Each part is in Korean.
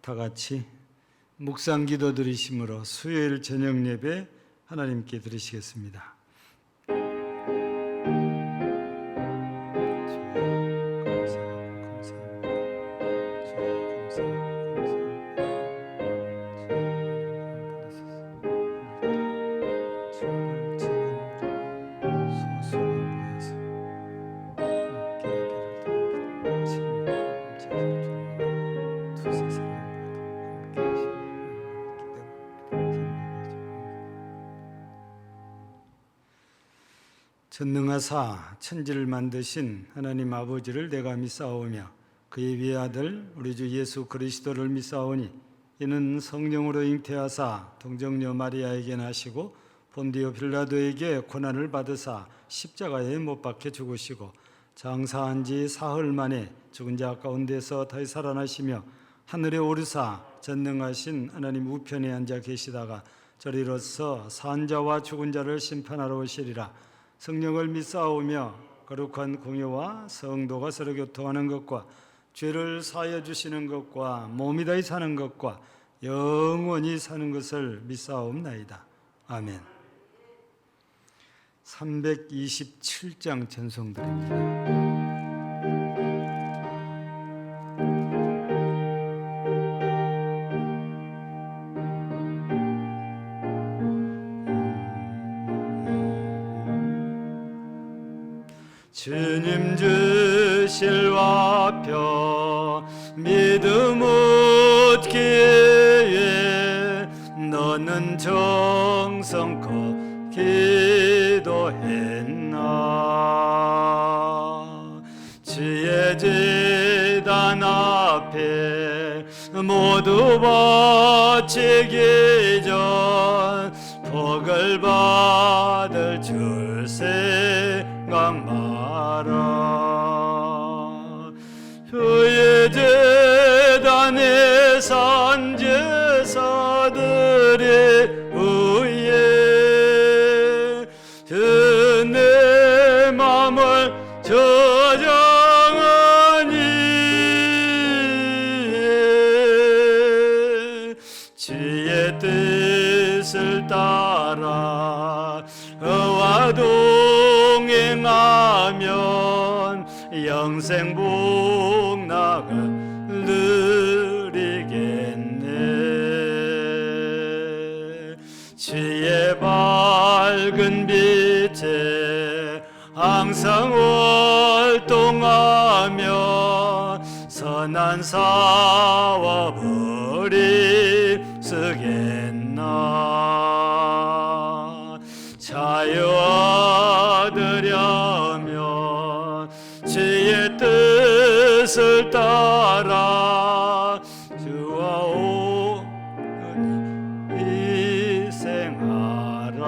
다 같이 묵상 기도 드리심으로 수요일 저녁 예배 하나님께 드리시겠습니다. 전능하사 천지를 만드신 하나님 아버지를 내가 믿사오며 그의 외아들 우리 주 예수 그리스도를 믿사오니 이는 성령으로 잉태하사 동정녀 마리아에게 나시고 본디오 빌라도에게 고난을 받으사 십자가에 못 박혀 죽으시고 장사한 지 사흘 만에 죽은 자 가운데서 다시 살아나시며 하늘에 오르사 전능하신 하나님 우편에 앉아 계시다가 저리로서 산 자와 죽은 자를 심판하러 오시리라. 성령을 믿사오며 거룩한 공예와 성도가 서로 교통하는 것과 죄를 사하여 주시는 것과 몸이 다히 사는 것과 영원히 사는 것을 믿사옵나이다. 아멘. 327장 전송드립니다. 주님 주실 와표 믿음 얻기에 너는 정성껏 기도했나. 주의 제단 앞에 모두 바치기 전 복을 받을 줄 생각 마라. 주의 제단에 산 제사들에 의해 내 맘을 저장하니 주의 뜻을 따라 와 동행하면 영생 복락을 누리겠네. 주의 밝은 빛에 항상 활동하며 선한 사업을 힘쓰겠나. 자유하되려면 주의 뜻을 따라 주와 온전히 희생하라.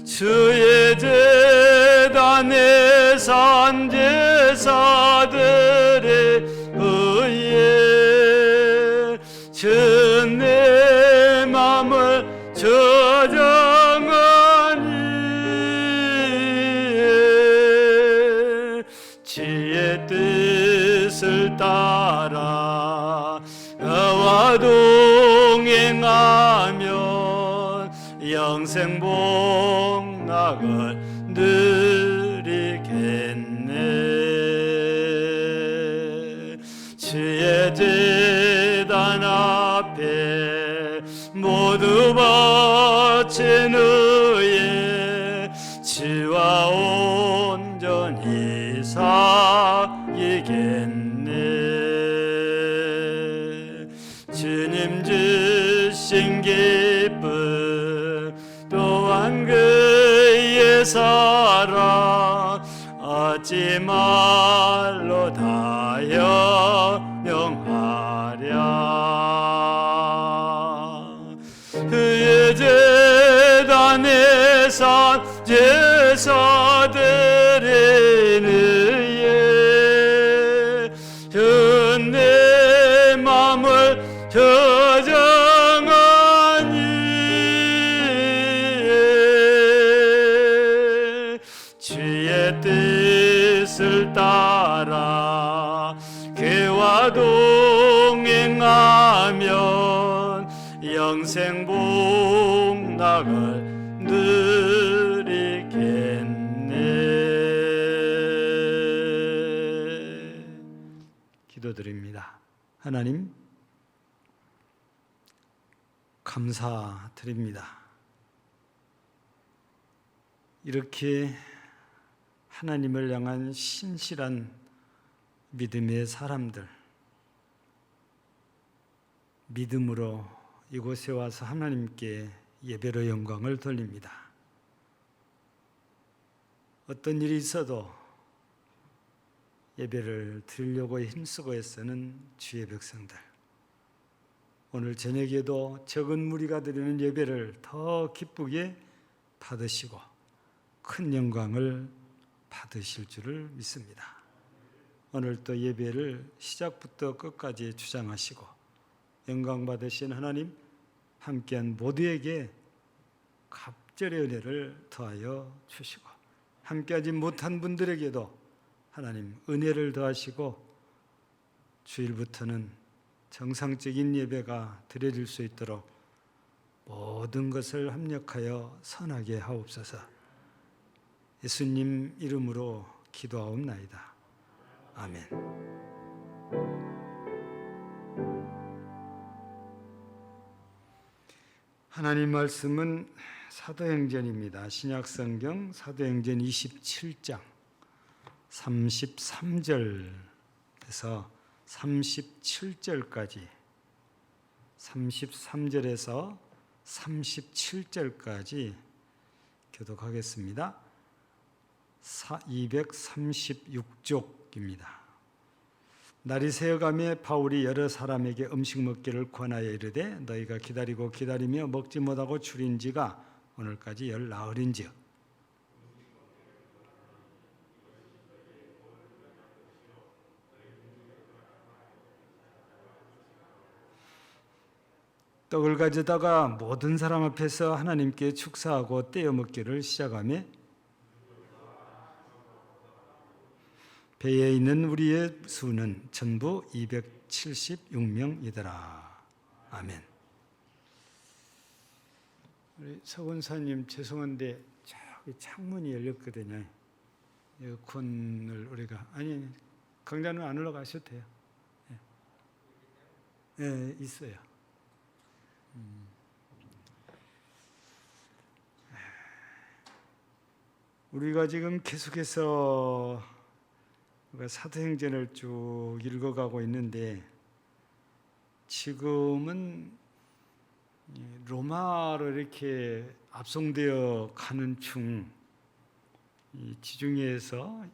주의 제단에 산 제사들에 의해 내 맘을 저장하니 주의 뜻을 따라 와 동행하면 영생 복락을 누리겠네. 주의 제단 앞에 모두 바친 후에 주와 온전히 사귀겠네. 주님 주신 기쁨 또한 그의 사랑 잊지 말로 다여 명하랴. 그의 제단에 산 제사들에 의해 내 맘을 저장하니 주의 뜻을 따라 그와 도 영생 복락을 누리겠네. 기도드립니다. 하나님, 감사드립니다. 이렇게 하나님을 향한 신실한 믿음의 사람들, 믿음으로 이곳에 와서 하나님께 예배로 영광을 돌립니다. 어떤 일이 있어도 예배를 드리려고 힘쓰고 애쓰는 주의 백성들, 오늘 저녁에도 적은 무리가 드리는 예배를 더 기쁘게 받으시고 큰 영광을 받으실 줄을 믿습니다. 오늘 또 예배를 시작부터 끝까지 주장하시고 영광 받으신 하나님, 함께한 모두에게 갑절의 은혜를 더하여 주시고 함께하지 못한 분들에게도 하나님 은혜를 더하시고 주일부터는 정상적인 예배가 드려질 수 있도록 모든 것을 합력하여 선하게 하옵소서. 예수님 이름으로 기도하옵나이다. 아멘. 하나님 말씀은 사도행전입니다. 신약성경 사도행전 27장 33절에서 37절까지 33절에서 37절까지 교독하겠습니다. 236쪽입니다. 날이 새어가며 바울이 여러 사람에게 음식 먹기를 권하여 이르되 너희가 기다리고 기다리며 먹지 못하고 줄인 지가 오늘까지 열 나흘인즉 떡을 가져다가 모든 사람 앞에서 하나님께 축사하고 떼어 먹기를 시작하며 배에 있는 우리의 수는 전부 276명이더라. 아멘. 우리 서원사님 죄송한데 저기 창문이 열렸거든요. 에어컨을 우리가 아니 강단은 안 올라가셔도 돼요. 네, 있어요. 우리가 지금 계속해서 사도행전을 쭉 읽어가고 있는데 지금은 로마로 이렇게 압송되어 가는 중 지중해에서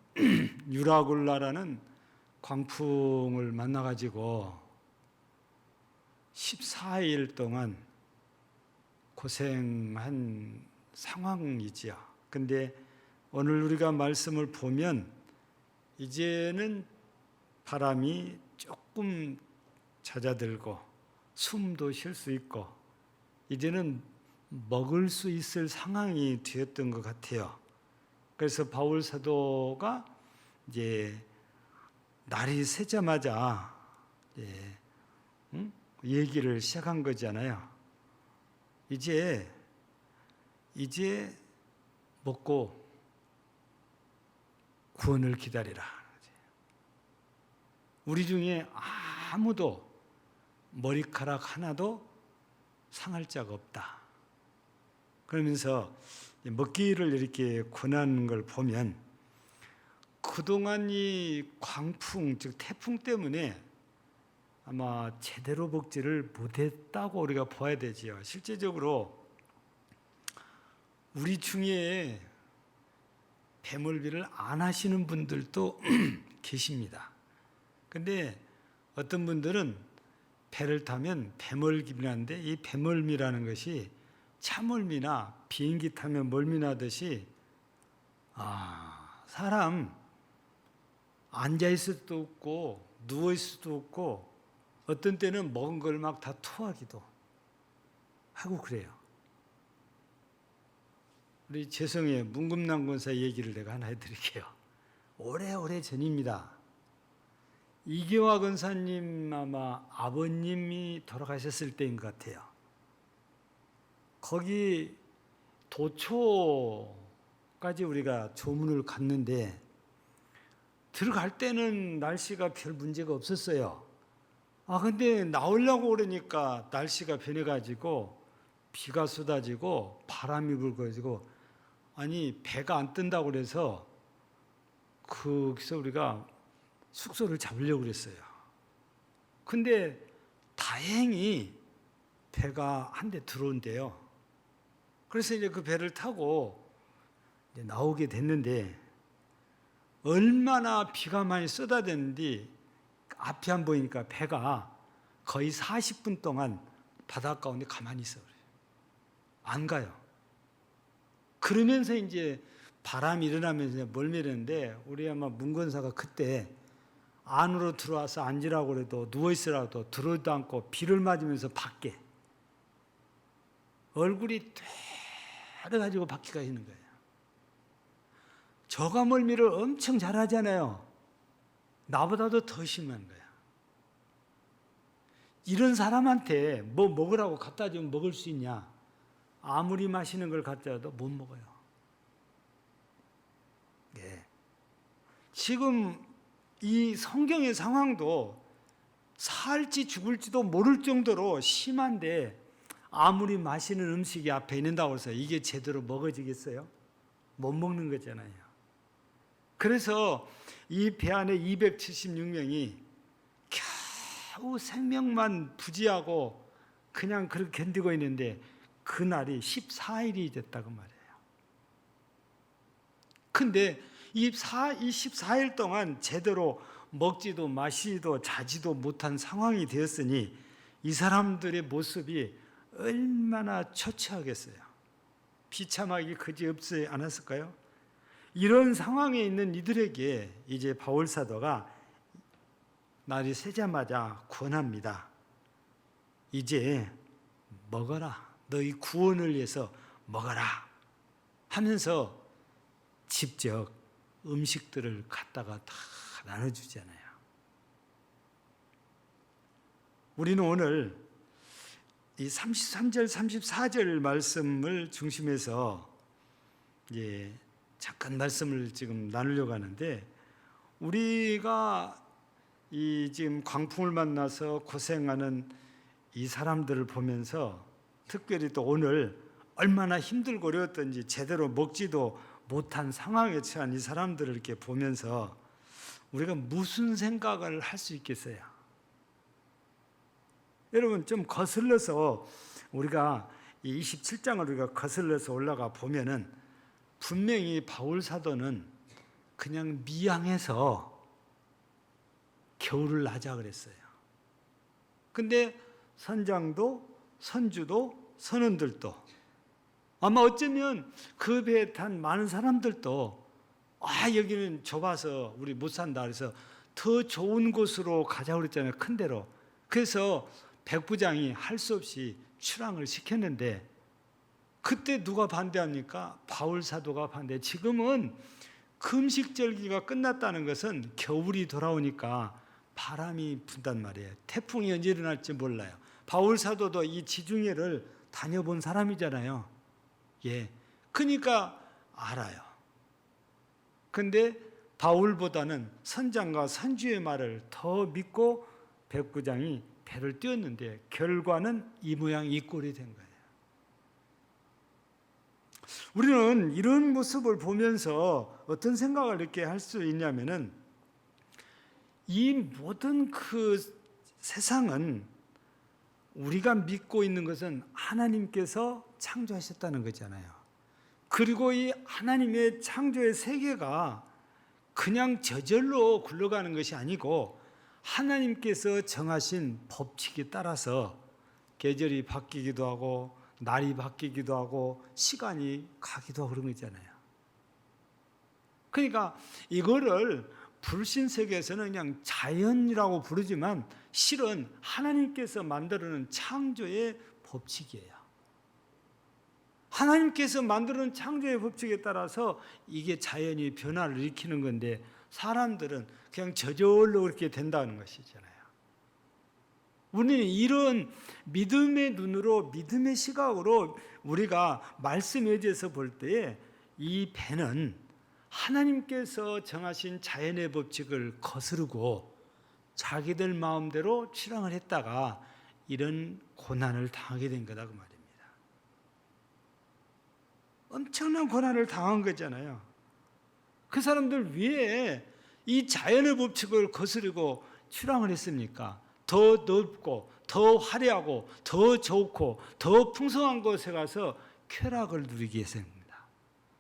유라굴라라는 광풍을 만나가지고 14일 동안 고생한 상황이지요. 근데 오늘 우리가 말씀을 보면 이제는 바람이 조금 잦아들고 숨도 쉴 수 있고 이제는 먹을 수 있을 상황이 되었던 것 같아요. 그래서 바울 사도가 이제 날이 새자마자 얘기를 시작한 거잖아요. 이제 먹고 구원을 기다리라. 우리 중에 아무도 머리카락 하나도 상할 자가 없다. 그러면서 먹기를 이렇게 권하는 걸 보면 그동안 이 광풍, 즉 태풍 때문에 아마 제대로 먹지를 못했다고 우리가 봐야 되지요. 실제적으로 우리 중에 배멀미를 안 하시는 분들도 계십니다. 근데 어떤 분들은 배를 타면 배멀미를 하는데 이 배멀미라는 것이 차멀미나 비행기 타면 멀미 나듯이 사람 앉아있을 수도 없고 누워있을 수도 없고 어떤 때는 먹은 걸 막 다 토하기도 하고 그래요. 우리 재성의 문금남 권사 얘기를 내가 하나 해드릴게요. 오래오래 전입니다. 이계화 권사님 아마 아버님이 돌아가셨을 때인 것 같아요. 거기 도초까지 우리가 조문을 갔는데 들어갈 때는 날씨가 별 문제가 없었어요. 근데 나오려고 그러니까 날씨가 변해가지고 비가 쏟아지고 바람이 불고 아니 배가 안 뜬다고 그래서 거기서 우리가 숙소를 잡으려고 그랬어요. 근데 다행히 배가 한 대 들어온대요. 그래서 이제 그 배를 타고 이제 나오게 됐는데 얼마나 비가 많이 쏟아졌는지 앞이 안 보이니까 배가 거의 40분 동안 바닷가 가운데 가만히 있어 그래요. 안 가요. 그러면서 이제 바람이 일어나면서 멀미했는데 우리 아마 문건사가 그때 안으로 들어와서 앉으라고 그래도 누워있으라고 들어오지도 않고 비를 맞으면서 밖에 얼굴이 되어가지고 밖에 가 있는 거예요. 저가 멀미를 엄청 잘하잖아요. 나보다도 더 심한 거야. 이런 사람한테 뭐 먹으라고 갖다 주면 먹을 수 있냐? 아무리 맛있는 걸 갖다 줘도 못 먹어요. 네. 지금 이 성경의 상황도 살지 죽을지도 모를 정도로 심한데 아무리 맛있는 음식이 앞에 있는다고 해서 이게 제대로 먹어지겠어요? 못 먹는 거잖아요. 그래서 이 배 안에 276명이 겨우 생명만 부지하고 그냥 그렇게 견디고 있는데 그날이 14일이 됐다고 말이에요. 근데 이 14일 동안 제대로 먹지도 마시지도 자지도 못한 상황이 되었으니 이 사람들의 모습이 얼마나 처처하겠어요. 비참하기 그지없지 않았을까요? 이런 상황에 있는 이들에게 이제 바울 사도가 날이 새자마자 권합니다. 이제 먹어라. 너희 구원을 위해서 먹어라. 하면서 직접 음식들을 갖다가 다 나눠주잖아요. 우리는 오늘 이 33절, 34절 말씀을 중심해서 이제 잠깐 말씀을 지금 나누려고 하는데 우리가 이 지금 광풍을 만나서 고생하는 이 사람들을 보면서 특별히 또 오늘 얼마나 힘들고 어려웠던지 제대로 먹지도 못한 상황에 처한 이 사람들을 이렇게 보면서 우리가 무슨 생각을 할 수 있겠어요? 여러분 좀 거슬러서 우리가 이 27장을 우리가 거슬러서 올라가 보면은 분명히 바울 사도는 그냥 미양해서 겨울을 나자 그랬어요. 근데 선장도 선주도 선원들도 아마 어쩌면 그 배에 탄 많은 사람들도 여기는 좁아서 우리 못 산다 그래서 더 좋은 곳으로 가자고 그랬잖아요. 큰 데로. 그래서 백부장이 할 수 없이 출항을 시켰는데 그때 누가 반대합니까? 바울 사도가 반대. 지금은 금식절기가 끝났다는 것은 겨울이 돌아오니까 바람이 분단 말이에요. 태풍이 언제 일어날지 몰라요. 바울 사도도 이 지중해를 다녀본 사람이잖아요. 예. 그러니까 알아요. 근데 바울보다는 선장과 선주의 말을 더 믿고 백부장이 배를 띄웠는데 결과는 이 모양 이 꼴이 된 거예요. 우리는 이런 모습을 보면서 어떤 생각을 이렇게 할 수 있냐면은 이 모든 그 세상은 우리가 믿고 있는 것은 하나님께서 창조하셨다는 거잖아요. 그리고 이 하나님의 창조의 세계가 그냥 저절로 굴러가는 것이 아니고 하나님께서 정하신 법칙에 따라서 계절이 바뀌기도 하고 날이 바뀌기도 하고 시간이 가기도 하고 그런 거 있잖아요. 그러니까 이거를 불신세계에서는 그냥 자연이라고 부르지만 실은 하나님께서 만들어놓은 창조의 법칙이에요. 하나님께서 만들어놓은 창조의 법칙에 따라서 이게 자연이 변화를 일으키는 건데 사람들은 그냥 저절로 그렇게 된다는 것이잖아요. 우리는 이런 믿음의 눈으로, 믿음의 시각으로 우리가 말씀에 대해서 볼 때에 이 배는 하나님께서 정하신 자연의 법칙을 거스르고 자기들 마음대로 출항을 했다가 이런 고난을 당하게 된 거다 그 말입니다. 엄청난 고난을 당한 거잖아요. 그 사람들 위에 이 자연의 법칙을 거스르고 출항을 했습니까? 더 넓고 더 화려하고 더 좋고 더 풍성한 곳에 가서 쾌락을 누리기 위해서입니다.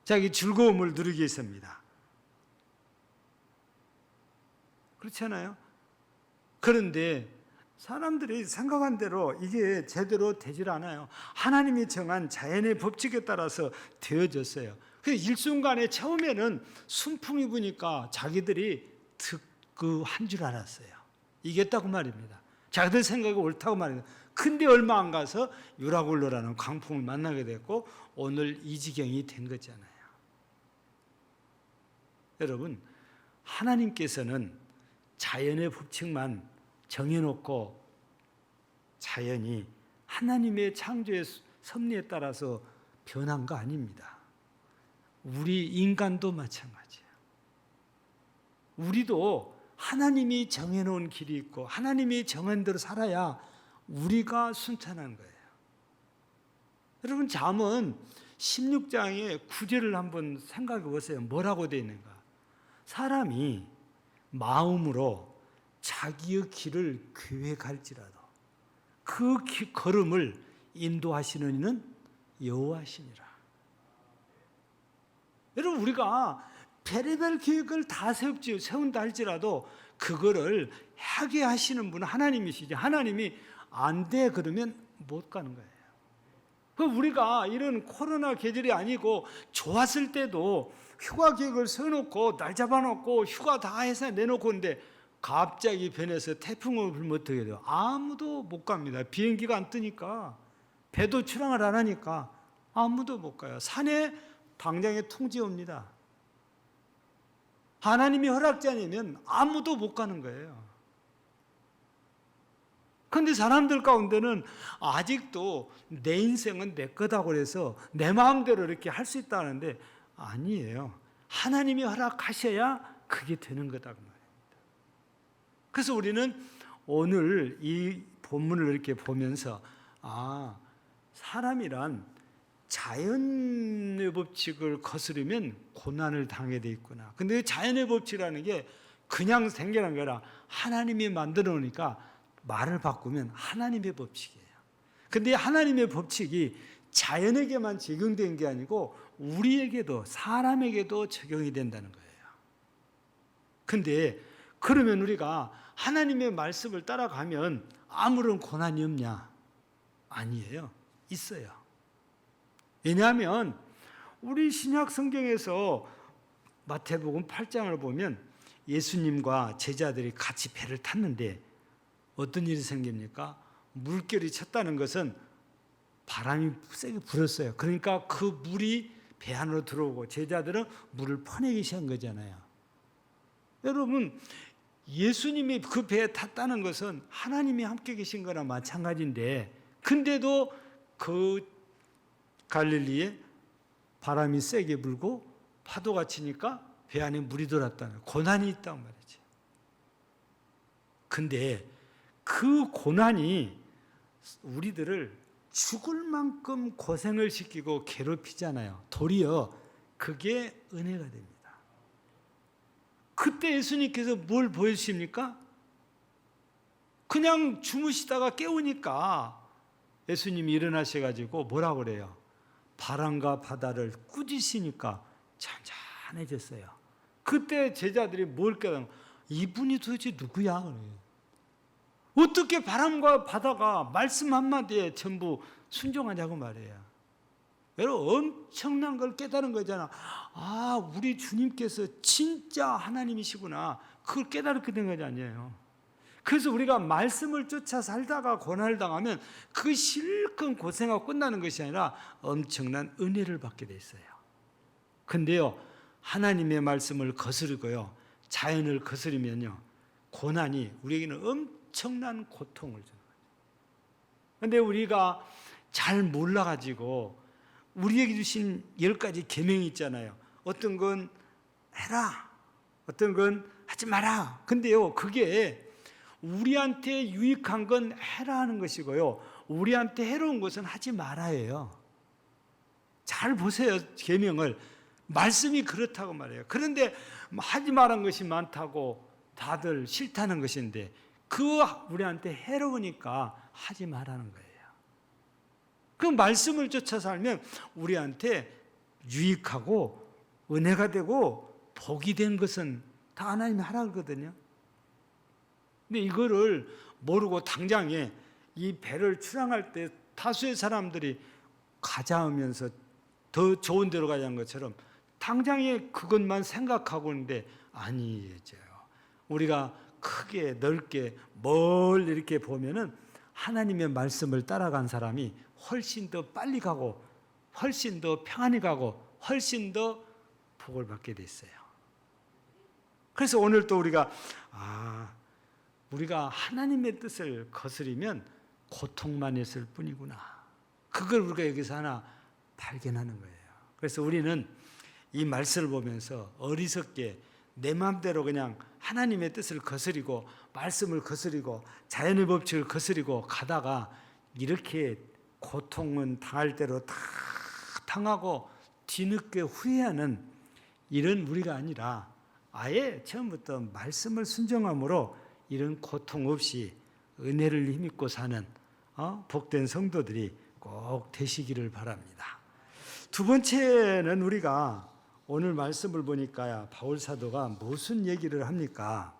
자기 즐거움을 누리기 위해서입니다. 그렇지 않아요? 그런데 사람들이 생각한 대로 이게 제대로 되질 않아요. 하나님이 정한 자연의 법칙에 따라서 되어졌어요. 그래서 일순간에 처음에는 순풍이 부니까 자기들이 한 줄 알았어요. 이겼다고 말입니다. 자기들 생각이 옳다고 말입니다. 근데 얼마 안 가서 유라굴로라는 광풍을 만나게 됐고 오늘 이 지경이 된 거잖아요. 여러분, 하나님께서는 자연의 법칙만 정해놓고 자연이 하나님의 창조의 섭리에 따라서 변한 거 아닙니다. 우리 인간도 마찬가지예요. 우리도 하나님이 정해놓은 길이 있고 하나님이 정한 대로 살아야 우리가 순탄한 거예요. 여러분, 잠언 16장의 9절을 한번 생각해 보세요. 뭐라고 되어 있는가? 사람이 마음으로 자기의 길을 계획할지라도 그 걸음을 인도하시는 이는 여호와시니라. 여러분, 우리가 별의별 계획을 다 세운다 할지라도 그거를 하게 하시는 분은 하나님이시죠. 하나님이 안 돼 그러면 못 가는 거예요. 우리가 이런 코로나 계절이 아니고 좋았을 때도 휴가 계획을 세워놓고 날 잡아놓고 휴가 다 해서 내놓고 있는데 갑자기 변해서 태풍을 불면 어떻게 돼요? 아무도 못 갑니다. 비행기가 안 뜨니까, 배도 출항을 안 하니까 아무도 못 가요. 산에 당장에 통지 옵니다. 하나님이 허락지 않으면 아무도 못 가는 거예요. 그런데 사람들 가운데는 아직도 내 인생은 내 거다고 그래서 내 마음대로 이렇게 할 수 있다는데 아니에요. 하나님이 허락하셔야 그게 되는 거다 그 말입니다. 그래서 우리는 오늘 이 본문을 이렇게 보면서 사람이란 자연의 법칙을 거스르면 고난을 당하게 돼 있구나. 근데 자연의 법칙이라는 게 그냥 생겨난 게 아니라 하나님이 만들어 놓으니까 말을 바꾸면 하나님의 법칙이에요. 근데 하나님의 법칙이 자연에게만 적용된 게 아니고 우리에게도, 사람에게도 적용이 된다는 거예요. 근데 그러면 우리가 하나님의 말씀을 따라가면 아무런 고난이 없냐? 아니에요. 있어요. 왜냐하면 우리 신약 성경에서 마태복음 8장을 보면 예수님과 제자들이 같이 배를 탔는데 어떤 일이 생깁니까? 물결이 쳤다는 것은 바람이 세게 불었어요. 그러니까 그 물이 배 안으로 들어오고 제자들은 물을 퍼내기 시작한 거잖아요. 여러분, 예수님이 그 배에 탔다는 것은 하나님이 함께 계신 거나 마찬가지인데, 근데도 그 갈릴리에 바람이 세게 불고 파도가 치니까 배 안에 물이 들어왔다는 고난이 있단 말이죠. 근데 그 고난이 우리들을 죽을 만큼 고생을 시키고 괴롭히잖아요. 도리어 그게 은혜가 됩니다. 그때 예수님께서 뭘 보여주십니까? 그냥 주무시다가 깨우니까 예수님이 일어나셔가지고 뭐라고 그래요? 바람과 바다를 꾸짖으시니까 잔잔해졌어요. 그때 제자들이 뭘 깨달은 거예요? 이분이 도대체 누구야? 그래요. 어떻게 바람과 바다가 말씀 한마디에 전부 순종하냐고 말이에요. 여러분, 엄청난 걸 깨달은 거잖아. 우리 주님께서 진짜 하나님이시구나. 그걸 깨달게 된 거 아니에요. 그래서 우리가 말씀을 쫓아 살다가 고난을 당하면 그 실컷 고생하고 끝나는 것이 아니라 엄청난 은혜를 받게 돼 있어요. 근데요, 하나님의 말씀을 거스르고요, 자연을 거스르면요, 고난이 우리에게는 엄청난 고통을 줘요. 근데 우리가 잘 몰라가지고 우리에게 주신 10가지 계명이 있잖아요. 어떤 건 해라, 어떤 건 하지 마라. 근데요, 그게 우리한테 유익한 건 해라 하는 것이고요, 우리한테 해로운 것은 하지 말아예요. 잘 보세요, 계명을. 말씀이 그렇다고 말해요. 그런데 하지 말한 것이 많다고 다들 싫다는 것인데, 그 우리한테 해로우니까 하지 말라는 거예요. 그 말씀을 쫓아 살면 우리한테 유익하고 은혜가 되고 복이 된 것은 다 하나님이 하라 그러거든요. 근데 이거를 모르고 당장에 이 배를 출항할 때 다수의 사람들이 가자 하면서 더 좋은 데로 가자는 것처럼 당장에 그것만 생각하고 있는데 아니죠. 우리가 크게 넓게 멀리 이렇게 보면은 하나님의 말씀을 따라간 사람이 훨씬 더 빨리 가고 훨씬 더 평안히 가고 훨씬 더 복을 받게 됐어요. 그래서 오늘 또 우리가 하나님의 뜻을 거스리면 고통만 있을 뿐이구나, 그걸 우리가 여기서 하나 발견하는 거예요. 그래서 우리는 이 말씀을 보면서 어리석게 내 마음대로 그냥 하나님의 뜻을 거스리고 말씀을 거스리고 자연의 법칙을 거스리고 가다가 이렇게 고통은 당할 대로 다 당하고 뒤늦게 후회하는 이런 우리가 아니라 아예 처음부터 말씀을 순종함으로 이런 고통 없이 은혜를 힘입고 사는 복된 성도들이 꼭 되시기를 바랍니다. 두 번째는 우리가 오늘 말씀을 보니까 바울 사도가 무슨 얘기를 합니까?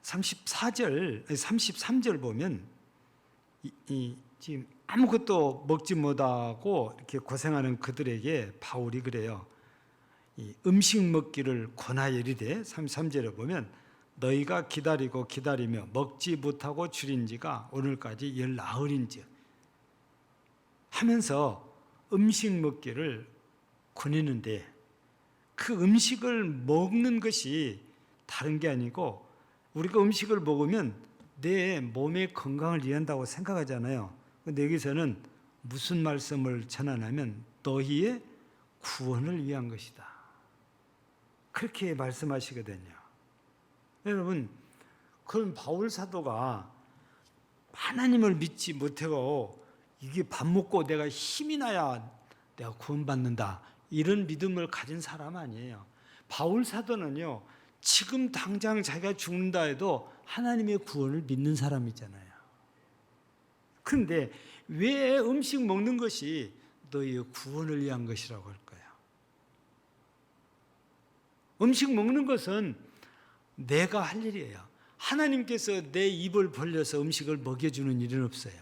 33절 보면 지금 아무것도 먹지 못하고 이렇게 고생하는 그들에게 바울이 그래요. 이 음식 먹기를 권하여 이르되 33절에 보면 너희가 기다리고 기다리며 먹지 못하고 줄인 지가 오늘까지 열 나흘인즉 하면서 음식 먹기를 권했는데, 그 음식을 먹는 것이 다른 게 아니고 우리가 음식을 먹으면 내 몸의 건강을 위한다고 생각하잖아요. 근데 여기서는 무슨 말씀을 전하냐면 너희의 구원을 위한 것이다, 그렇게 말씀하시거든요. 여러분, 그럼 바울 사도가 하나님을 믿지 못하고 이게 밥 먹고 내가 힘이 나야 내가 구원받는다, 이런 믿음을 가진 사람 아니에요. 바울 사도는요, 지금 당장 자기가 죽는다 해도 하나님의 구원을 믿는 사람이잖아요. 그런데 왜 음식 먹는 것이 너희의 구원을 위한 것이라고 할까요? 음식 먹는 것은 내가 할 일이에요. 하나님께서 내 입을 벌려서 음식을 먹여주는 일은 없어요.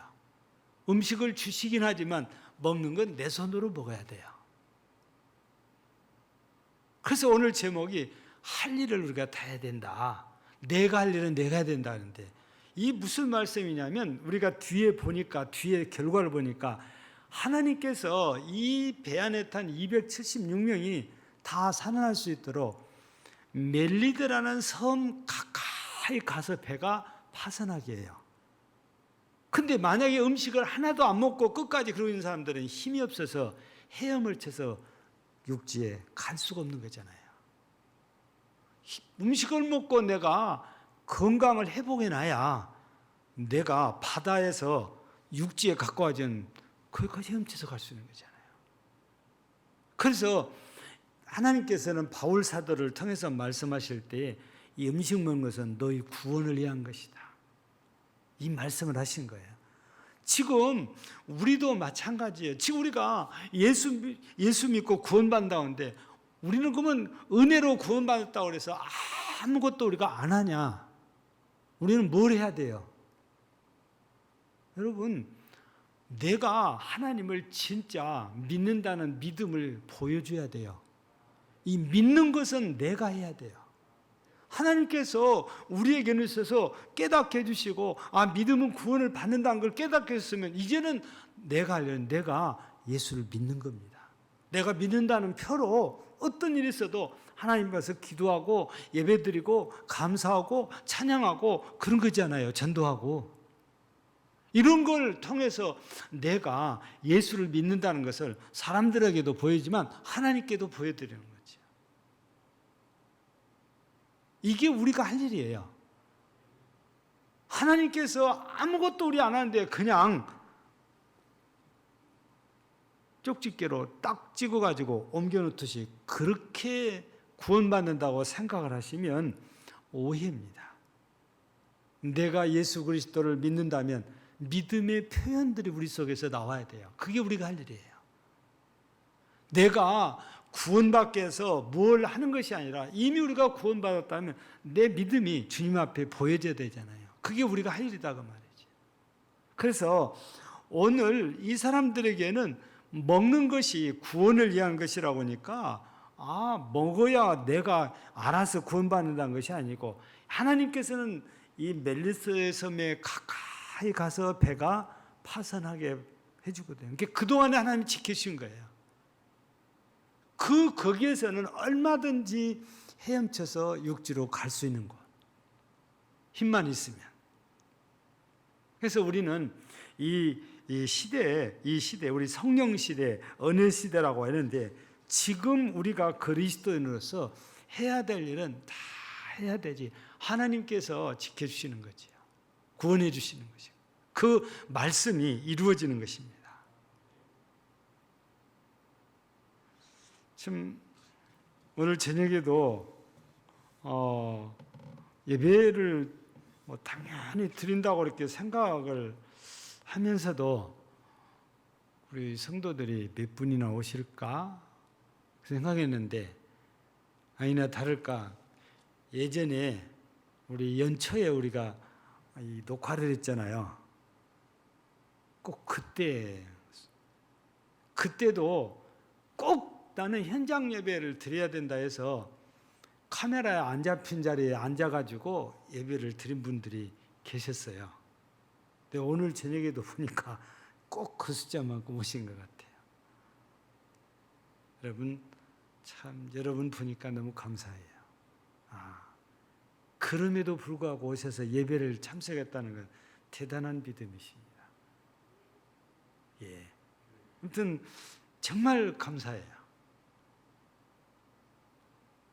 음식을 주시긴 하지만 먹는 건 내 손으로 먹어야 돼요. 그래서 오늘 제목이 할 일을 우리가 다 해야 된다, 내가 할 일은 내가 해야 된다는데, 이 무슨 말씀이냐면 우리가 뒤에 결과를 보니까 하나님께서 이 배 안에 탄 276명이 다 살아날 수 있도록 멜리드라는 섬 가까이 가서 배가 파선하게 해요. 근데 만약에 음식을 하나도 안 먹고 끝까지 그러고 있는 사람들은 힘이 없어서 헤엄을 쳐서 육지에 갈 수가 없는 거잖아요. 음식을 먹고 내가 건강을 회복해 놔야 내가 바다에서 육지에 가까워진 거기까지 헤엄쳐서 갈 수 있는 거잖아요. 그래서 하나님께서는 바울 사도를 통해서 말씀하실 때 이 음식 먹는 것은 너희 구원을 위한 것이다, 이 말씀을 하신 거예요. 지금 우리도 마찬가지예요. 지금 우리가 예수 믿고 구원받는다는데 우리는 그러면 은혜로 구원받았다고 해서 아무것도 우리가 안 하냐? 우리는 뭘 해야 돼요? 여러분, 내가 하나님을 진짜 믿는다는 믿음을 보여줘야 돼요. 이 믿는 것은 내가 해야 돼요. 하나님께서 우리에게는 있어서 깨닫게 해주시고 믿음은 구원을 받는다는 걸 깨닫게 했으면 이제는 내가 예수를 믿는 겁니다. 내가 믿는다는 표로 어떤 일이 있어도 하나님 앞에서 기도하고 예배드리고 감사하고 찬양하고 그런 거잖아요. 전도하고. 이런 걸 통해서 내가 예수를 믿는다는 것을 사람들에게도 보이지만 하나님께도 보여드리는 거죠. 이게 우리가 할 일이에요. 하나님께서 아무것도 우리 안 하는데 그냥 쪽집게로 딱 찍어가지고 옮겨놓듯이 그렇게 구원받는다고 생각을 하시면 오해입니다. 내가 예수 그리스도를 믿는다면 믿음의 표현들이 우리 속에서 나와야 돼요. 그게 우리가 할 일이에요. 내가 구원받기 위해서 뭘 하는 것이 아니라 이미 우리가 구원받았다면 내 믿음이 주님 앞에 보여져야 되잖아요. 그게 우리가 할 일이다 그 말이죠. 그래서 오늘 이 사람들에게는 먹는 것이 구원을 위한 것이라고 하니까 먹어야 내가 알아서 구원받는다는 것이 아니고 하나님께서는 이 멜리스의 섬에 가까이 가서 배가 파선하게 해주거든요. 그러니까 그동안에 하나님이 지켜주신 거예요. 거기에서는 얼마든지 헤엄쳐서 육지로 갈 수 있는 곳. 힘만 있으면. 그래서 우리는 이 시대, 우리 성령 시대, 은혜 시대라고 하는데 지금 우리가 그리스도인으로서 해야 될 일은 다 해야 되지. 하나님께서 지켜주시는 거지요. 구원해 주시는 것이고. 그 말씀이 이루어지는 것입니다. 참 오늘 저녁에도 예배를 당연히 드린다고 이렇게 생각을 하면서도 우리 성도들이 몇 분이나 오실까 생각했는데 아니나 다를까 예전에 우리 연초에 우리가 이 녹화를 했잖아요. 꼭 그때도 꼭 나는 현장 예배를 드려야 된다 해서 카메라에 안 잡힌 자리에 앉아가지고 예배를 드린 분들이 계셨어요. 근데 오늘 저녁에도 보니까 꼭 그 숫자만큼 오신 것 같아요. 여러분 보니까 너무 감사해요. 그럼에도 불구하고 오셔서 예배를 참석했다는 건 대단한 믿음이십니다. 예. 아무튼 정말 감사해요.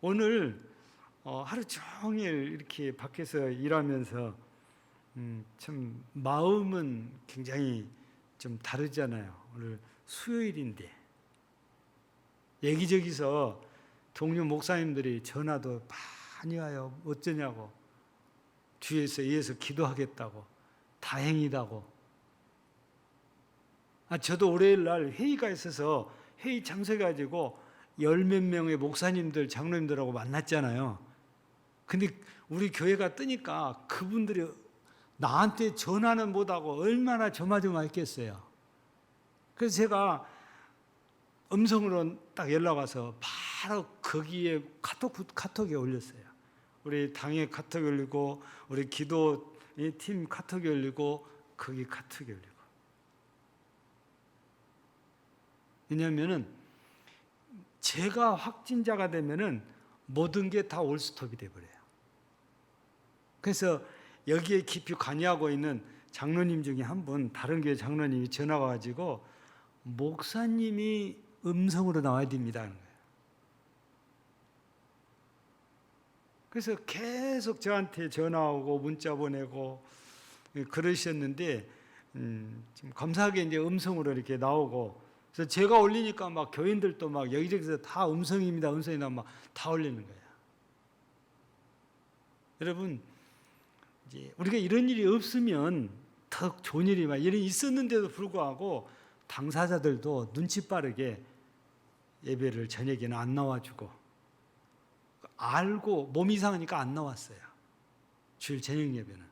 오늘 하루 종일 이렇게 밖에서 일하면서 참 마음은 굉장히 좀 다르잖아요. 오늘 수요일인데 여기저기서 동료 목사님들이 전화도 많이 와요. 어쩌냐고. 주위에서 위해서 기도하겠다고. 다행이다고. 저도 월요일 날 회의가 있어서 회의 참석해가지고 10몇 명의 목사님들, 장로님들하고 만났잖아요. 근데 우리 교회가 뜨니까 그분들이 나한테 전화는 못하고 얼마나 조마조마했겠어요. 그래서 제가 음성으로 딱 연락 와서 바로 거기에 카톡에 올렸어요. 우리 당에 카톡에 올리고 우리 기도 팀 카톡에 올리고 거기 카톡에 올리고. 왜냐하면은 제가 확진자가 되면은 모든 게 다 올스톱이 돼버려요. 그래서 여기에 깊이 관여하고 있는 장로님 중에 한 분, 다른 교회 장로님이 전화가 와가지고 목사님이 음성으로 나와야 됩니다 하는 거예요. 그래서 계속 저한테 전화오고 문자 보내고 그러셨는데 지금 감사하게 이제 음성으로 이렇게 나오고 그래서 제가 올리니까 막 교인들도 막 여기저기서 다 음성입니다, 음성이다 막 다 올리는 거예요. 여러분 이제 우리가 이런 일이 없으면 더 좋은 일이 막 이런 있었는데도 불구하고 당사자들도 눈치 빠르게 예배를 저녁에는 안 나와주고 알고 몸이 이상하니까 안 나왔어요. 주일 저녁 예배는.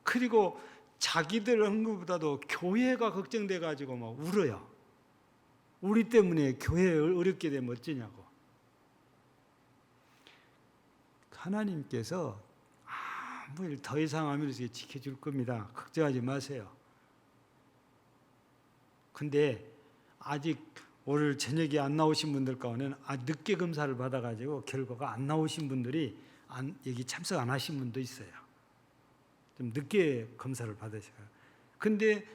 그리고 자기들 한 것보다도 교회가 걱정돼 가지고 막 울어요. 우리 때문에 교회 어렵게 되면 어쩌냐고. 하나님께서 아무 일 더 이상 하면서 지켜줄 겁니다. 걱정하지 마세요. 근데 아직 오늘 저녁에 안 나오신 분들 가운데는 늦게 검사를 받아가지고 결과가 안 나오신 분들이 여기 참석 안 하신 분도 있어요. 좀 늦게 검사를 받으셔요. 근데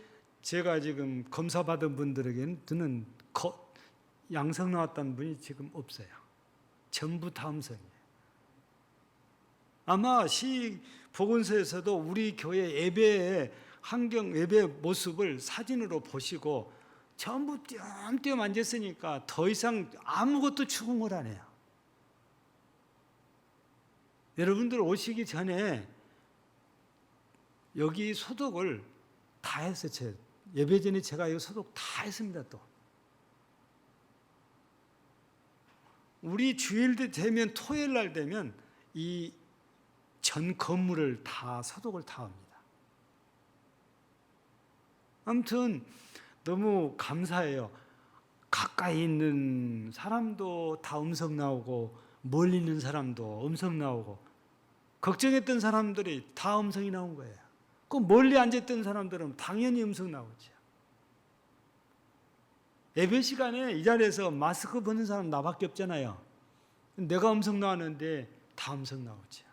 제가 지금 검사 받은 분들에게는 양성 나왔다는 분이 지금 없어요. 전부 다 음성이에요. 아마 시 보건소에서도 우리 교회 예배의 환경, 예배 모습을 사진으로 보시고 전부 띄엄띄엄 앉았으니까 더 이상 아무것도 추궁을 안 해요. 여러분들 오시기 전에 여기 소독을 다 했어요. 예배 전에 제가 이 소독 다 했습니다. 또 우리 주일 되면 토요일 날 되면 이 전 건물을 다 소독을 다 합니다. 아무튼 너무 감사해요. 가까이 있는 사람도 다 음성 나오고 멀리 있는 사람도 음성 나오고 걱정했던 사람들이 다 음성이 나온 거예요. 그 멀리 앉았던 사람들은 당연히 음성 나오죠. 예배 시간에 이 자리에서 마스크 벗는 사람 나밖에 없잖아요. 내가 음성 나왔는데 다 음성 나오죠.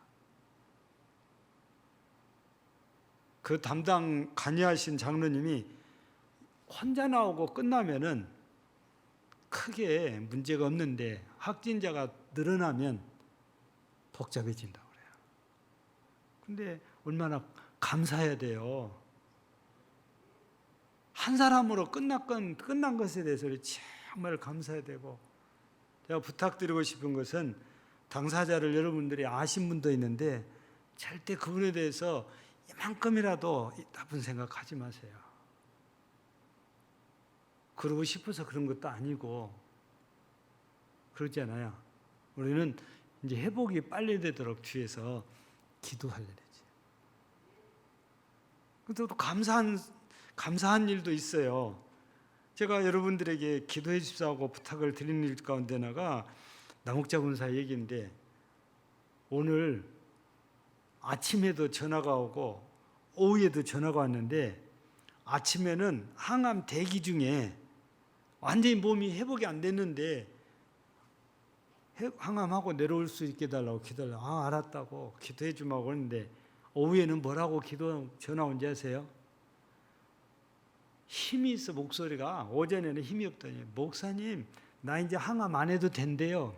그 담당 관여하신 장로님이 혼자 나오고 끝나면은 크게 문제가 없는데 확진자가 늘어나면 복잡해진다고 그래요. 근데 얼마나 감사해야 돼요. 한 사람으로 끝난 것에 대해서 정말 감사해야 되고, 제가 부탁드리고 싶은 것은 당사자를 여러분들이 아신 분도 있는데 절대 그분에 대해서 이만큼이라도 나쁜 생각하지 마세요. 그러고 싶어서 그런 것도 아니고 그러잖아요. 우리는 이제 회복이 빨리 되도록 주위에서 기도하려야 되지. 또 감사한 일도 있어요. 제가 여러분들에게 기도해 주십사고 부탁을 드리는 일 가운데 하나가 남욱자 군사 얘기인데, 오늘 아침에도 전화가 오고 오후에도 전화가 왔는데, 아침에는 항암 대기 중에 완전히 몸이 회복이 안 됐는데 항암하고 내려올 수 있게 해달라고 기도하려고, 알았다고 기도해 주라고 하는데, 오후에는 뭐라고 전화 온지 아세요? 힘이 있어, 목소리가. 오전에는 힘이 없더니, 목사님 나 이제 항암 안 해도 된대요.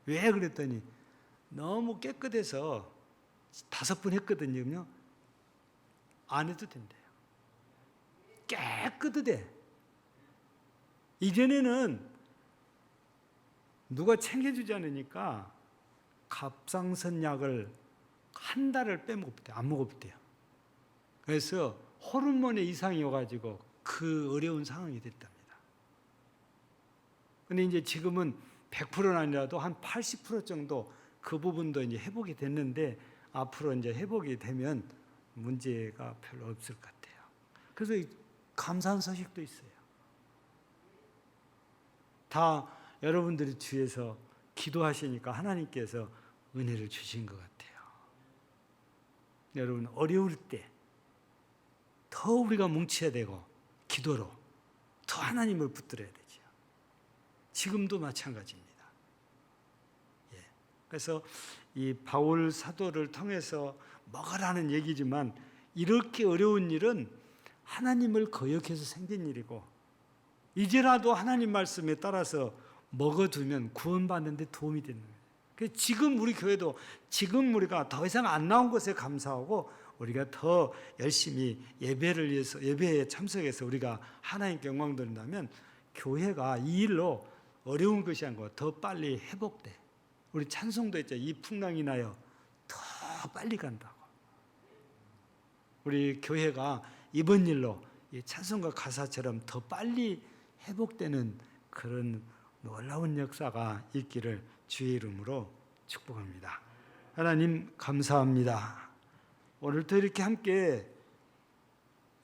왜 그랬더니 너무 깨끗해서 5번 했거든요. 안 해도 된대요. 깨끗하대. 이전에는 누가 챙겨주지 않으니까 갑상선 약을 한 달을 빼먹었대요. 안 먹었대요. 그래서 호르몬의 이상이 와가지고 그 어려운 상황이 됐답니다. 근데 이제 지금은 100%는 아니라도 한 80% 정도 그 부분도 이제 회복이 됐는데, 앞으로 이제 회복이 되면 문제가 별로 없을 것 같아요. 그래서 감사한 소식도 있어요. 다 여러분들이 주위에서 기도하시니까 하나님께서 은혜를 주신 것 같아요. 여러분, 어려울 때 더 우리가 뭉쳐야 되고 기도로 더 하나님을 붙들어야 되죠. 지금도 마찬가지입니다. 예. 그래서 이 바울 사도를 통해서 먹으라는 얘기지만, 이렇게 어려운 일은 하나님을 거역해서 생긴 일이고, 이제라도 하나님 말씀에 따라서 먹어두면 구원받는 데 도움이 되는 거예요. 그래서 지금 우리 교회도 지금 우리가 더 이상 안 나온 것에 감사하고, 우리가 더 열심히 예배를 위해서, 예배에 참석해서 우리가 하나님께 영광 돌린다면 교회가 이 일로 어려운 것이 아니고 더 빨리 회복돼. 우리 찬송도 했죠. 이 풍랑이 나요 더 빨리 간다고. 우리 교회가 이번 일로 이 찬송가 가사처럼 더 빨리 회복되는 그런 놀라운 역사가 있기를 주의 이름으로 축복합니다. 하나님 감사합니다. 오늘도 이렇게 함께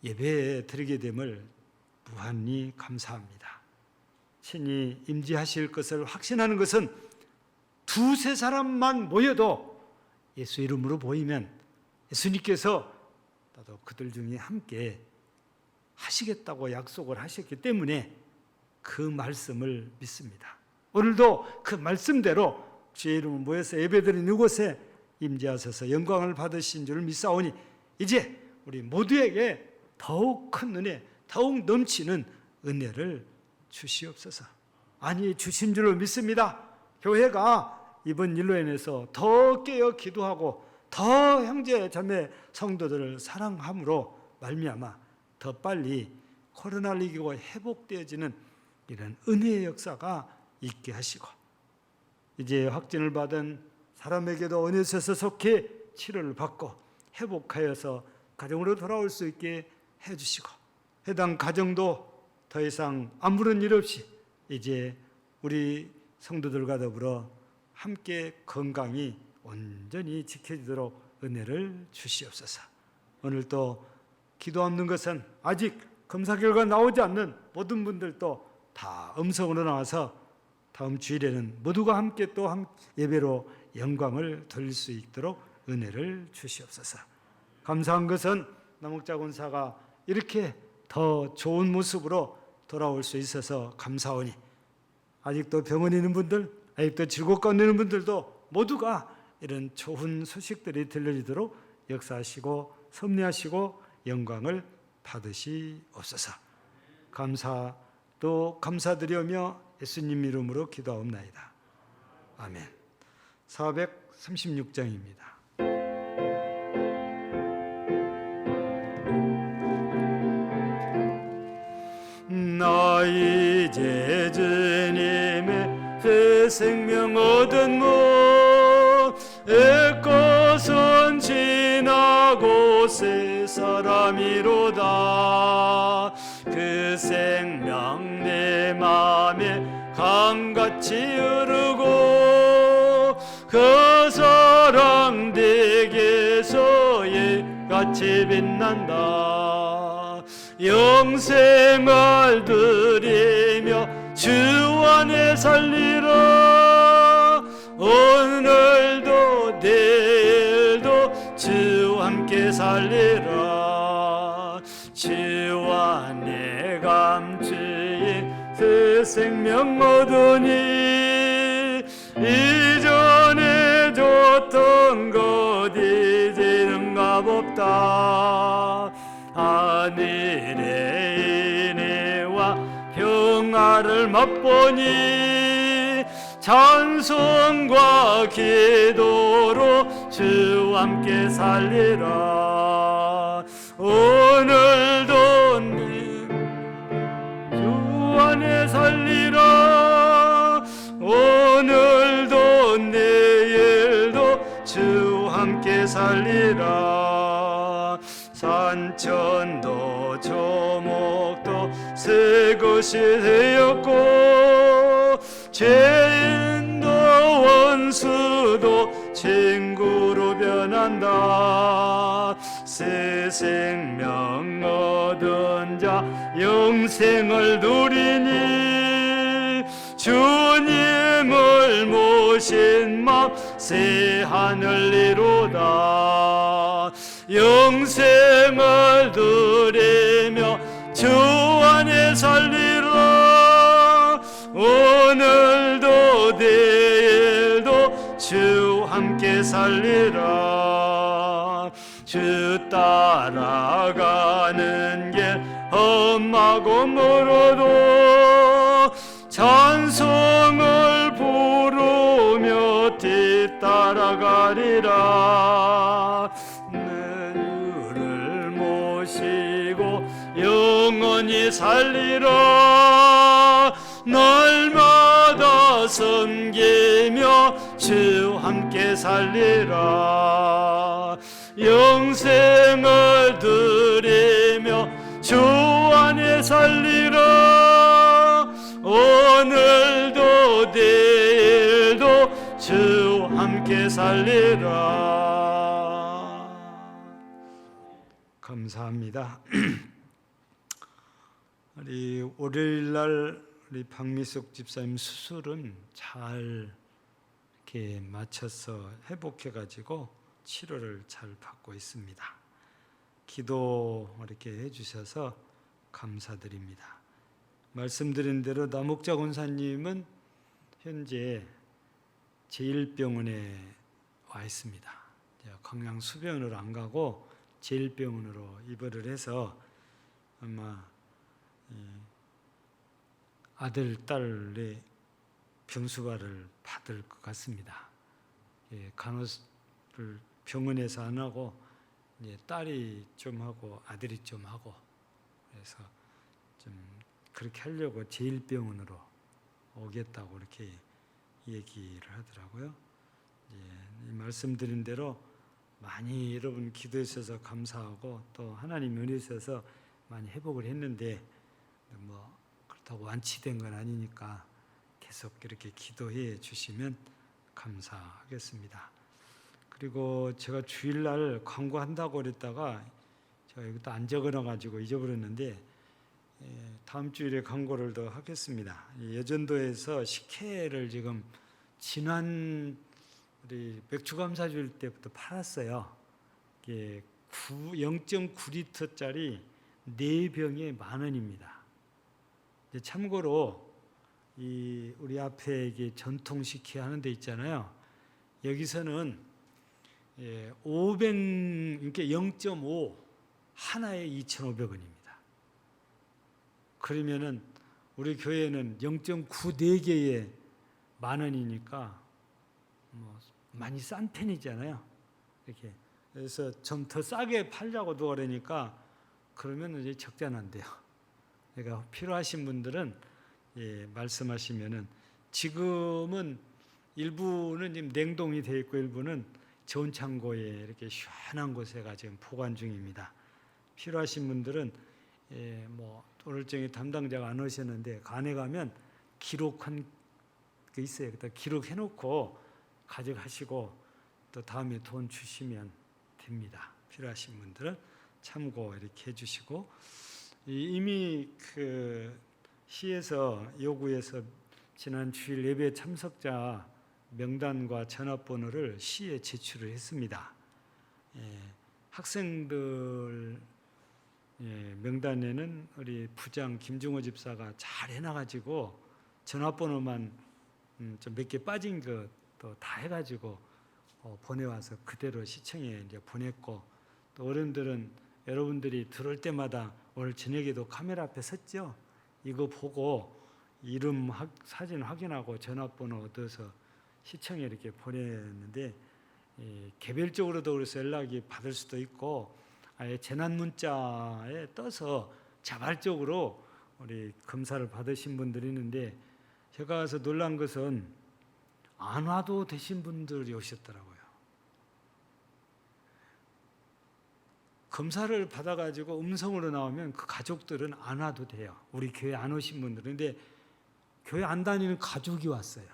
예배 드리게 됨을 무한히 감사합니다. 친히 임재하실 것을 확신하는 것은 두세 사람만 모여도 예수 이름으로 모이면 예수님께서 나도 그들 중에 함께 하시겠다고 약속을 하셨기 때문에 그 말씀을 믿습니다. 오늘도 그 말씀대로 주의 이름을 모여서 예배드린 이곳에 임재하셔서 영광을 받으신 줄 믿사오니 이제 우리 모두에게 더욱 큰 은혜, 더욱 넘치는 은혜를 주시옵소서. 아니 주신 줄을 믿습니다. 교회가 이번 일로 인해서 더 깨어 기도하고 더 형제 자매 성도들을 사랑함으로 말미암아 더 빨리 코로나19가 회복되어지는 이런 은혜의 역사가 있게 하시고 이제 확진을 받은 사람에게도 은혜 주셔서 속히 치료를 받고 회복하여서 가정으로 돌아올 수 있게 해주시고 해당 가정도 더 이상 아무런 일 없이 이제 우리 성도들과 더불어 함께 건강히 온전히 지켜지도록 은혜를 주시옵소서. 오늘 또 기도 없는 것은 아직 검사 결과 나오지 않는 모든 분들도 다 음성으로 나와서 다음 주일에는 모두가 함께 또 예배로 영광을 돌릴 수 있도록 은혜를 주시옵소서. 감사한 것은 남욱자 군사가 이렇게 더 좋은 모습으로 돌아올 수 있어서 감사하오니 아직도 병원에 있는 분들, 아직도 질곡 가운데 있는 분들도 모두가 이런 좋은 소식들이 들려지도록 역사하시고 섭리하시고 영광을 받으시옵소서. 또 감사드리며 예수님 이름으로 기도하옵나이다. 아멘. 436장입니다. 나 이제 주님의 새 생명 얻은 못 애것은 지나고 새 사람이로다. 그 생명 내 맘에 강같이 흐르고 그 사랑 내게서 예같이 빛난다. 영생을 드리며 주 안에 살리라. 오늘도 내일도 주 함께 살리라. 주 안에 감추인 새 생명 얻으니 이전에 줬던 것 이제는 값없다. 하늘의 은혜와 평화를 맛보니 찬송과 기도로 주 함께 살리라. 오늘도 주 안에 살리라. 오늘도 내일도 주 함께 살리라. 산천도 조목도 새 것이 되었고 죄인도 원수도 친구로 변한다. 새 생명 얻은 자 영생을 누리니 주님을 모신 맘 새 하늘리로다. 영생을 누리며 주 안에 살리라. 오늘도 내일도 주 함께 살리라. 주 따라가는 길 험하고 멀어도 찬송을 부르며 뒤따라가리라. 내 주를 모시고 영원히 살리라. 날마다 섬기며 주 함께 살리라. 영생을 드리며 주 안에 살리라. 오늘도 내일도 주 함께 살리라. 감사합니다. 우리 월요일날 우리 박미숙 집사님 수술은 잘 이렇게 마쳐서 회복해가지고 치료를 잘 받고 있습니다. 기도 이렇게 해주셔서 감사드립니다. 말씀드린 대로 남옥자 권사님은 현재 제1병원에 와 있습니다. 강양 수병원으로 안 가고 제1병원으로 입원을 해서 아마 아들, 딸의 병수발을 받을 것 같습니다. 간호를 병원에서 안 하고 딸이 좀 하고 아들이 좀 하고, 그래서 좀 그렇게 하려고 제1병원으로 오겠다고 이렇게 얘기를 하더라고요. 말씀드린 대로 많이 여러분 기도해 주셔서 감사하고, 또 하나님 은혜 주셔서 많이 회복을 했는데 뭐 그렇다고 완치된 건 아니니까 계속 이렇게 기도해 주시면 감사하겠습니다. 그리고 제가 주일날 광고한다고 그랬다가 제가 이것도 안 적어놔가지고 잊어버렸는데, 다음 주일에 광고를 더 하겠습니다. 예전도에서 식혜를 지금 지난 우리 맥주감사주일 때부터 팔았어요. 이게 0.9리터짜리 4병에 10,000원입니다. 참고로 우리 앞에 이게 전통 식혜 하는 데 있잖아요. 여기서는 500, 그러니까 0.5 하나에 2,500원입니다. 그러면은 우리 교회는 0.9 4개에 10,000원이니까 뭐 많이 싼 편이잖아요. 이렇게. 그래서 좀 더 싸게 팔자고 누가 그러니까 그러면 이제 적자난대요. 그러니까 필요하신 분들은 말씀하시면은, 지금은 일부는 지금 냉동이 되어 있고 일부는 저온 창고에 이렇게 시원한 곳에가 지금 보관 중입니다. 필요하신 분들은 뭐 오늘 중에 담당자가 안 오셨는데 간에 가면 기록한 게 있어요. 그다 기록해 놓고 가져가시고 또 다음에 돈 주시면 됩니다. 필요하신 분들은 참고 이렇게 해주시고, 이미 그 시에서 요구해서 지난 주일 예배 참석자 명단과 전화번호를 시에 제출을 했습니다. 학생들 명단에는 우리 부장 김중호 집사가 잘 해놔가지고 전화번호만 좀 몇 개 빠진 것도 다 해가지고 보내와서 그대로 시청에 이제 보냈고, 또 어른들은 여러분들이 들어올 때마다 오늘 저녁에도 카메라 앞에 섰죠. 이거 보고 이름 사진 확인하고 전화번호 얻어서 시청에 이렇게 보냈는데, 개별적으로도 그래서 연락이 받을 수도 있고 아예 재난 문자에 떠서 자발적으로 우리 검사를 받으신 분들이 있는데, 제가 가서 놀란 것은 안 와도 되신 분들이 오셨더라고요. 검사를 받아가지고 음성으로 나오면 그 가족들은 안 와도 돼요. 우리 교회 안 오신 분들은. 근데 교회 안 다니는 가족이 왔어요.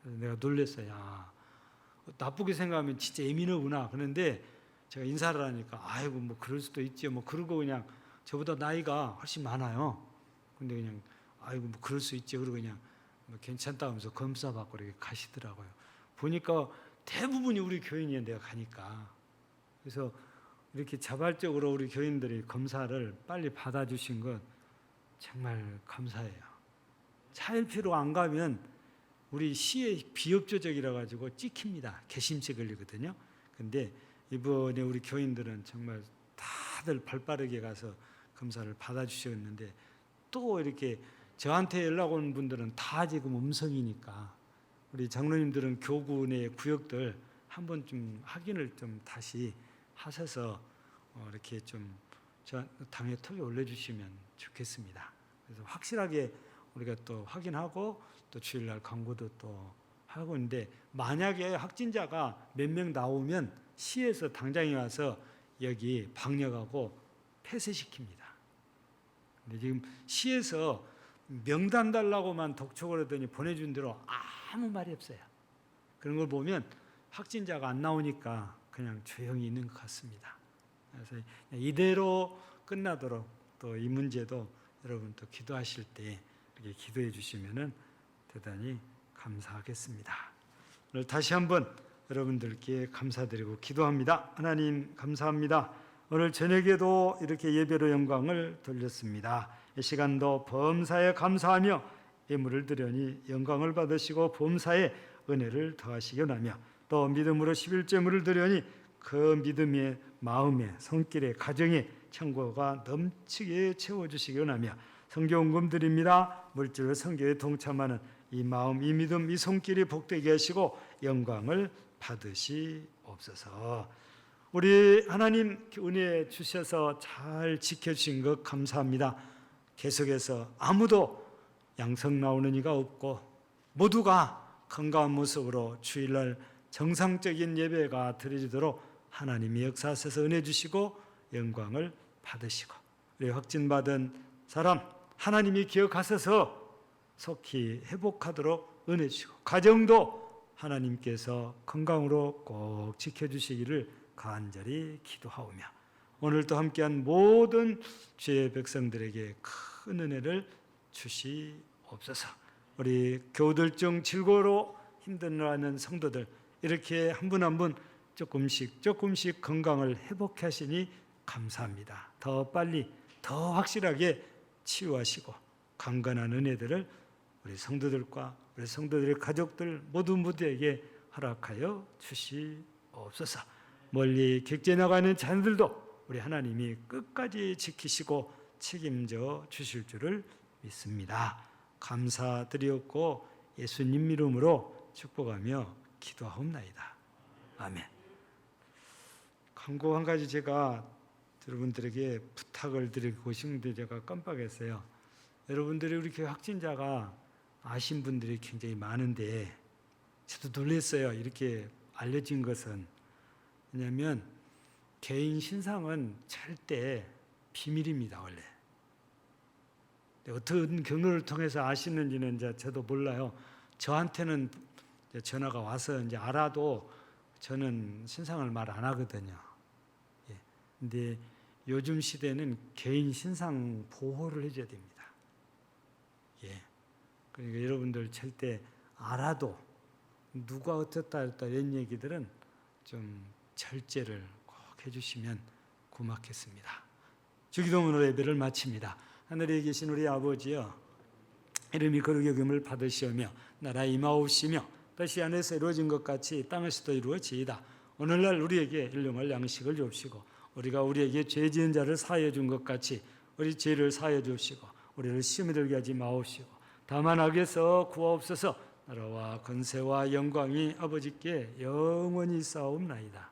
그래서 내가 놀랐어요. 나쁘게 생각하면 진짜 예민하구나. 그런데 제가 인사를 하니까 아이고 뭐 그럴 수도 있지 뭐 그러고, 그냥 저보다 나이가 훨씬 많아요. 근데 그냥 아이고 뭐 그럴 수 있지 그러고 그냥 뭐 괜찮다 하면서 검사 받고 이렇게 가시더라고요. 보니까 대부분이 우리 교인이에요, 내가 가니까. 그래서 이렇게 자발적으로 우리 교인들이 검사를 빨리 받아주신 것 정말 감사해요. 차일피로 안 가면 우리 시의 비협조적이라 가지고 찍힙니다. 개심죄 걸리거든요. 근데 이번에 우리 교인들은 정말 다들 발빠르게 가서 검사를 받아주셨는데, 또 이렇게 저한테 연락 온 분들은 다 지금 음성이니까 우리 장로님들은 교구 내 구역들 한번 좀 확인을 좀 다시 하셔서 이렇게 좀 저 당에 톡에 올려주시면 좋겠습니다. 그래서 확실하게 우리가 또 확인하고 또 주일날 광고도 또 하고 있는데, 만약에 확진자가 몇 명 나오면 시에서 당장에 와서 여기 방역하고 폐쇄시킵니다. 근데 지금 시에서 명단 달라고만 독촉을 하더니 보내준 대로 아무 말이 없어요. 그런 걸 보면 확진자가 안 나오니까 그냥 조용히 있는 것 같습니다. 그래서 이대로 끝나도록 또 이 문제도 여러분 또 기도하실 때 이렇게 기도해 주시면은 대단히 감사하겠습니다. 오늘 다시 한번 여러분들께 감사드리고 기도합니다. 하나님 감사합니다. 오늘 저녁에도 이렇게 예배로 영광을 돌렸습니다. 이 시간도 범사에 감사하며 예물을 드려니 영광을 받으시고 범사에 은혜를 더하시기 원하며 또 믿음으로 11제물을 드려니 그 믿음의 마음에 손길에 가정에 천국가 넘치게 채워주시기 원하며 성교원금 드립니다. 물질 선교에 동참하는 이 마음, 이 믿음, 이 손길이 복되게 하시고 영광을 받으시옵소서. 우리 하나님 은혜 주셔서 잘 지켜주신 것 감사합니다. 계속해서 아무도 양성 나오는 이가 없고 모두가 건강한 모습으로 주일날 정상적인 예배가 드려지도록 하나님이 역사하셔서 은혜 주시고 영광을 받으시고 우리 확진받은 사람 하나님이 기억하셔서 속히 회복하도록 은혜 주시고 가정도 하나님께서 건강으로 꼭 지켜주시기를 간절히 기도하오며 오늘도 함께한 모든 주의 백성들에게 큰 은혜를 주시옵소서. 우리 교우들 중 질고로 힘들어하는 성도들 이렇게 한 분 한 분 조금씩 건강을 회복해 하시니 감사합니다. 더 빨리 더 확실하게 치유하시고 강건한 은혜들을 우리 성도들과 우리 성도들의 가족들 모두에게 허락하여 주시옵소서. 멀리 객지에 나가는 자녀들도 우리 하나님이 끝까지 지키시고 책임져 주실 줄을 믿습니다. 감사드리옵고 예수님 이름으로 축복하며 기도하옵나이다. 아멘. 광고 한 가지 제가 여러분들에게 부탁을 드리고 싶은데 제가 깜빡했어요. 여러분들이 우리 교회 확진자가 아신 분들이 굉장히 많은데 저도 놀랐어요. 이렇게 알려진 것은. 왜냐하면 개인 신상은 절대 비밀입니다. 원래. 어떤 경로를 통해서 아시는지는 이제 저도 몰라요. 저한테는 전화가 와서 이제 알아도 저는 신상을 말 안 하거든요. 근데 요즘 시대는 개인 신상 보호를 해줘야 됩니다. 그러니까 여러분들 절대 알아도 누가 어떻다 이런 얘기들은 좀 절제를 꼭 해주시면 고맙겠습니다. 주기도문으로 예배를 마칩니다. 하늘에 계신 우리 아버지여, 이름이 거룩히 여김을 받으시오며 나라 임하옵시며 뜻이 하늘에서 이루어진 것 같이 땅에서도 이루어지이다. 오늘날 우리에게 일용할 양식을 주옵시고 우리가 우리에게 죄 지은 자를 사하여 준 것 같이 우리 죄를 사하여 주옵시고 우리를 시험에 들게 하지 마옵시고 다만 악에서 구하옵소서. 나라와 권세와 영광이 아버지께 영원히 쌓옵나이다.